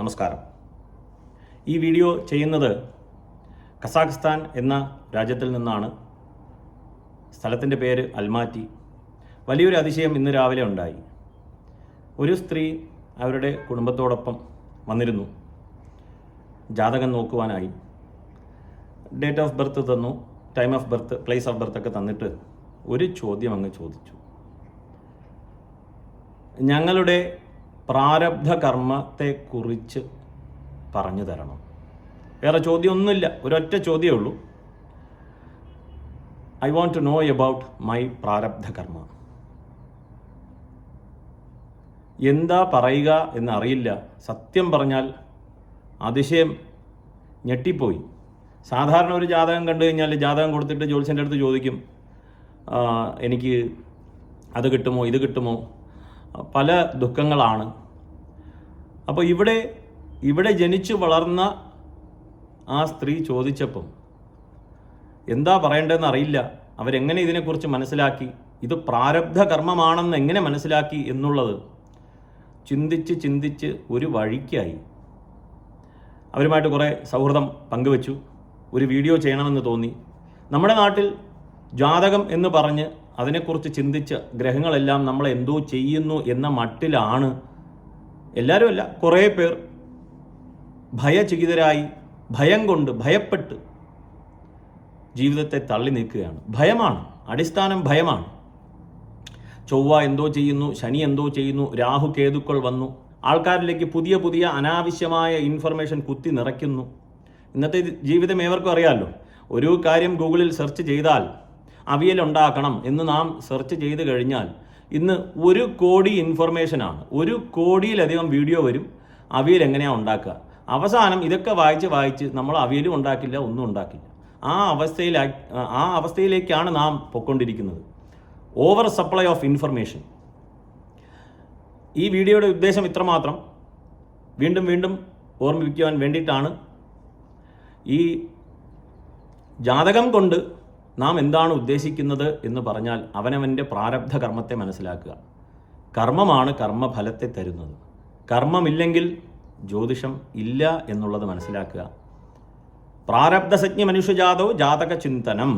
നമസ്കാരം. ഈ വീഡിയോ ചെയ്യുന്നത് കസാഖ്സ്ഥാൻ എന്ന രാജ്യത്തിൽ നിന്നാണ്. സ്ഥലത്തിൻ്റെ പേര് അൽമാറ്റി. വലിയൊരു അതിശയം ഇന്ന് രാവിലെ ഉണ്ടായി. ഒരു സ്ത്രീ അവരുടെ കുടുംബത്തോടൊപ്പം വന്നിരുന്നു. ജാതകം നോക്കുവാനായി. ഡേറ്റ് ഓഫ് ബർത്ത് തന്നു, time of birth, place of birth ഒക്കെ തന്നിട്ട് ഒരു ചോദ്യം അങ്ങ് ചോദിച്ചു. ഞങ്ങളുടെ പ്രാരബ്ധ കർമ്മത്തെക്കുറിച്ച് പറഞ്ഞു തരണം. വേറെ ചോദ്യമൊന്നുമില്ല, ഒരൊറ്റ ചോദ്യമേ ഉള്ളൂ. I want to know about my പ്രാരബ്ധ കർമ്മ. എന്താ പറയുക എന്നറിയില്ല. സത്യം പറഞ്ഞാൽ അതിശയം ഞെട്ടിപ്പോയി. സാധാരണ ഒരു ജാതകം കണ്ടു കഴിഞ്ഞാൽ ജാതകം കൊടുത്തിട്ട് ജ്യോത്സ്യൻ്റെ അടുത്ത് ചോദിക്കും, എനിക്ക് അത് കിട്ടുമോ ഇത് കിട്ടുമോ, പല ദുഃഖങ്ങളാണ്. അപ്പോൾ ഇവിടെ ജനിച്ചു വളർന്ന ആ സ്ത്രീ ചോദിച്ചപ്പം എന്താ പറയേണ്ടതെന്ന് അറിയില്ല. അവരെങ്ങനെ ഇതിനെക്കുറിച്ച് മനസ്സിലാക്കി, ഇത് പ്രാരബ്ധ കർമ്മമാണെന്ന് എങ്ങനെ മനസ്സിലാക്കി എന്നുള്ളത് ചിന്തിച്ച് ഒരു വഴിക്കായി. അവരുമായിട്ട് കുറേ സൗഹൃദം പങ്കുവച്ചു. ഒരു വീഡിയോ ചെയ്യണമെന്ന് തോന്നി. നമ്മുടെ നാട്ടിൽ ജാതകം എന്ന് പറഞ്ഞ് അതിനെക്കുറിച്ച് ചിന്തിച്ച് ഗ്രഹങ്ങളെല്ലാം നമ്മളെ എന്തോ ചെയ്യുന്നു എന്ന മട്ടിലാണ് എല്ലാവരുമല്ല, കുറേ പേർ ഭയചകിതരായി, ഭയം കൊണ്ട് ഭയപ്പെട്ട് ജീവിതത്തെ തള്ളി നീക്കുകയാണ്. ഭയമാണ്, അടിസ്ഥാനം ഭയമാണ്. ചൊവ്വ എന്തോ ചെയ്യുന്നു, ശനി എന്തോ ചെയ്യുന്നു, രാഹു കേതുക്കൾ വന്നു, ആൾക്കാരിലേക്ക് പുതിയ അനാവശ്യമായ ഇൻഫർമേഷൻ കുത്തി നിറയ്ക്കുന്നു. ഇന്നത്തെ ജീവിതം ഏവർക്കും അറിയാമല്ലോ. ഒരു കാര്യം ഗൂഗിളിൽ സെർച്ച് ചെയ്താൽ അവിയൽ ഉണ്ടാക്കണം എന്ന് നാം സെർച്ച് ചെയ്ത് കഴിഞ്ഞാൽ ഇന്ന് 1 കോടി ഇൻഫർമേഷനാണ്. 1 കോടിയിലധികം വീഡിയോ വരും അവിയൽ എങ്ങനെയാണ് ഉണ്ടാക്കുക. അവസാനം ഇതൊക്കെ വായിച്ച് നമ്മൾ അവിയലും ഉണ്ടാക്കില്ല, ഒന്നും ഉണ്ടാക്കില്ല. ആ അവസ്ഥയിലേക്കാണ് നാം പൊയ്ക്കൊണ്ടിരിക്കുന്നത്. Over supply of information. ഈ വീഡിയോയുടെ ഉദ്ദേശം ഇത്രമാത്രം. വീണ്ടും ഓർമ്മിപ്പിക്കുവാൻ വേണ്ടിയിട്ടാണ്. ഈ ജാതകം കൊണ്ട് നാം എന്താണ് ഉദ്ദേശിക്കുന്നത് എന്ന് പറഞ്ഞാൽ അവനവൻ്റെ പ്രാരബ്ധ കർമ്മത്തെ മനസ്സിലാക്കുക. കർമ്മമാണ് കർമ്മഫലത്തെ തരുന്നത്. കർമ്മമില്ലെങ്കിൽ ജ്യോതിഷം ഇല്ല എന്നുള്ളത് മനസ്സിലാക്കുക. പ്രാരബ്ധസജ്ഞ മനുഷ്യജാതോ ജാതക ചിന്തനം.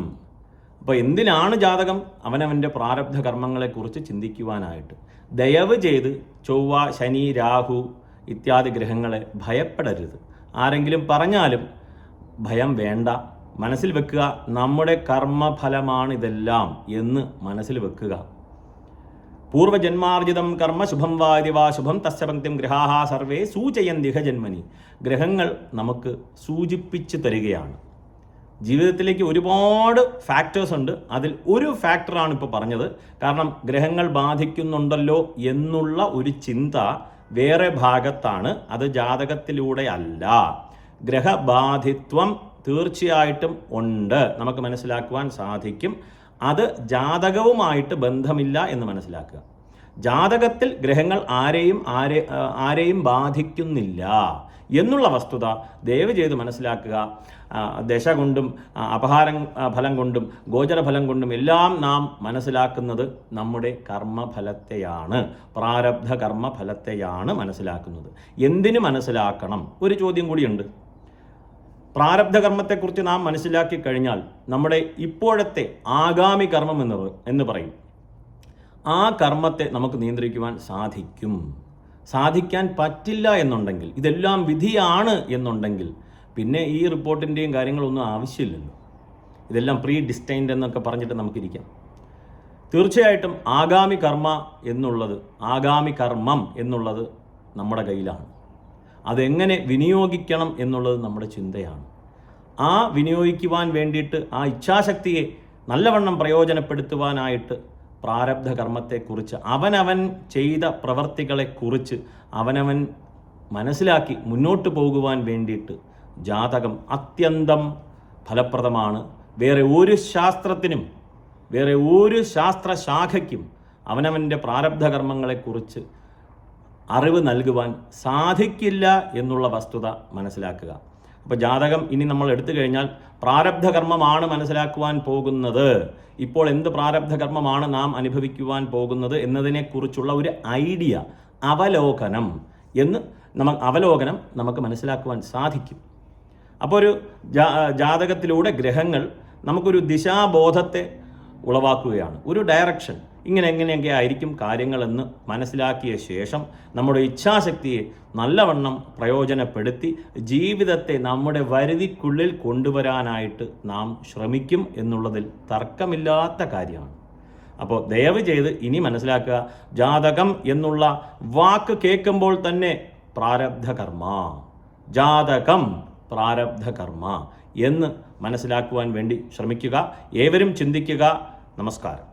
അപ്പോൾ എന്തിനാണ് ജാതകം? അവനവൻ്റെ പ്രാരബ്ധ കർമ്മങ്ങളെക്കുറിച്ച് ചിന്തിക്കുവാനായിട്ട്. ദയവ് ചെയ്ത് ചൊവ്വ, ശനി, രാഹു ഇത്യാദി ഗ്രഹങ്ങളെ ഭയപ്പെടരുത്. ആരെങ്കിലും പറഞ്ഞാലും ഭയം വേണ്ട. മനസ്സിൽ വെക്കുക, നമ്മുടെ കർമ്മഫലമാണിതെല്ലാം എന്ന് മനസ്സിൽ വെക്കുക. പൂർവജന്മാർജിതം കർമ്മ ശുഭം വാ ശുഭം തസ്യ പങ്ക്തിം ഗ്രഹാഹ സർവേ സൂചയന്തിഹ ജന്മനി. ഗ്രഹങ്ങൾ നമുക്ക് സൂചിപ്പിച്ച് തരികയാണ്. ജീവിതത്തിലേക്ക് ഒരുപാട് ഫാക്ടേഴ്സ് ഉണ്ട്. അതിൽ ഒരു ഫാക്ടറാണ് ഇപ്പോൾ പറഞ്ഞത്. കാരണം ഗ്രഹങ്ങൾ ബാധിക്കുന്നുണ്ടല്ലോ എന്നുള്ള ഒരു ചിന്ത വേറെ ഭാഗത്താണ്. അത് ജാതകത്തിലൂടെ അല്ല. ഗ്രഹബാധിത്വം തീർച്ചയായിട്ടും ഉണ്ട്, നമുക്ക് മനസ്സിലാക്കുവാൻ സാധിക്കും. അത് ജാതകവുമായിട്ട് ബന്ധമില്ല എന്ന് മനസ്സിലാക്കുക. ജാതകത്തിൽ ഗ്രഹങ്ങൾ ആരെയും ബാധിക്കുന്നില്ല എന്നുള്ള വസ്തുത ദയവ് ചെയ്ത് മനസ്സിലാക്കുക. ദശ കൊണ്ടും ഫലം കൊണ്ടും ഗോചരഫലം കൊണ്ടും എല്ലാം നാം മനസ്സിലാക്കുന്നത് നമ്മുടെ കർമ്മഫലത്തെയാണ്, പ്രാരബ്ധ കർമ്മഫലത്തെയാണ് മനസ്സിലാക്കുന്നത്. എന്തിനു മനസ്സിലാക്കണം? ഒരു ചോദ്യം കൂടിയുണ്ട്. പ്രാരബ്ധ കർമ്മത്തെക്കുറിച്ച് നാം മനസ്സിലാക്കി കഴിഞ്ഞാൽ നമ്മുടെ ഇപ്പോഴത്തെ ആഗാമി കർമ്മം എന്ന് പറയും. ആ കർമ്മത്തെ നമുക്ക് നിയന്ത്രിക്കുവാൻ സാധിക്കാൻ പറ്റില്ല എന്നുണ്ടെങ്കിൽ, ഇതെല്ലാം വിധിയാണ് എന്നുണ്ടെങ്കിൽ പിന്നെ ഈ റിപ്പോർട്ടിൻ്റെയും കാര്യങ്ങളൊന്നും ആവശ്യമില്ലല്ലോ. ഇതെല്ലാം പ്രീ ഡിസ്റ്റൈൻഡ് എന്നൊക്കെ പറഞ്ഞിട്ട് നമുക്കിരിക്കാം. തീർച്ചയായിട്ടും ആഗാമി കർമ്മം എന്നുള്ളത് നമ്മുടെ കയ്യിലാണ്. അതെങ്ങനെ വിനിയോഗിക്കണം എന്നുള്ളത് നമ്മുടെ ചിന്തയാണ്. ആ വിനിയോഗിക്കുവാൻ വേണ്ടിയിട്ട് ആ ഇച്ഛാശക്തിയെ നല്ലവണ്ണം പ്രയോജനപ്പെടുത്തുവാനായിട്ട് പ്രാരബ്ധ കർമ്മത്തെക്കുറിച്ച്, അവനവൻ ചെയ്ത പ്രവർത്തികളെക്കുറിച്ച് അവനവൻ മനസ്സിലാക്കി മുന്നോട്ട് പോകുവാൻ വേണ്ടിയിട്ട് ജാതകം അത്യന്തം ഫലപ്രദമാണ്. വേറെ ഒരു ശാസ്ത്രത്തിനും, വേറെ ഒരു ശാസ്ത്രശാഖയ്ക്കും അവനവൻ്റെ പ്രാരബ്ധ കർമ്മങ്ങളെക്കുറിച്ച് അറിവ് നൽകുവാൻ സാധിക്കില്ല എന്നുള്ള വസ്തുത മനസ്സിലാക്കുക. അപ്പോൾ ജാതകം ഇനി നമ്മൾ എടുത്തു കഴിഞ്ഞാൽ പ്രാരബ്ധ കർമ്മമാണ് മനസ്സിലാക്കുവാൻ പോകുന്നത്. ഇപ്പോൾ എന്ത് പ്രാരബ്ധ കർമ്മമാണ് നാം അനുഭവിക്കുവാൻ പോകുന്നത് എന്നതിനെക്കുറിച്ചുള്ള ഒരു ഐഡിയ, അവലോകനം എന്ന് അവലോകനം നമുക്ക് മനസ്സിലാക്കുവാൻ സാധിക്കും. അപ്പോൾ ഒരു ജാതകത്തിലൂടെ ഗ്രഹങ്ങൾ നമുക്കൊരു ദിശാബോധത്തെ ഉളവാക്കുകയാണ്, ഒരു ഡയറക്ഷൻ. എങ്ങനെയൊക്കെ ആയിരിക്കും കാര്യങ്ങളെന്ന് മനസ്സിലാക്കിയ ശേഷം നമ്മുടെ ഇച്ഛാശക്തിയെ നല്ലവണ്ണം പ്രയോജനപ്പെടുത്തി ജീവിതത്തെ നമ്മുടെ വരുതിക്കുള്ളിൽ കൊണ്ടുവരാനായിട്ട് നാം ശ്രമിക്കും എന്നുള്ളതിൽ തർക്കമില്ലാത്ത കാര്യമാണ്. അപ്പോൾ ദയവ് ചെയ്ത് ഇനി മനസ്സിലാക്കുക, ജാതകം എന്നുള്ള വാക്ക് കേൾക്കുമ്പോൾ തന്നെ പ്രാരബ്ധകർമ്മ, ജാതകം പ്രാരബ്ധകർമ്മ എന്ന് മനസ്സിലാക്കുവാൻ വേണ്ടി ശ്രമിക്കുക. ഏവരും ചിന്തിക്കുക. നമസ്കാരം.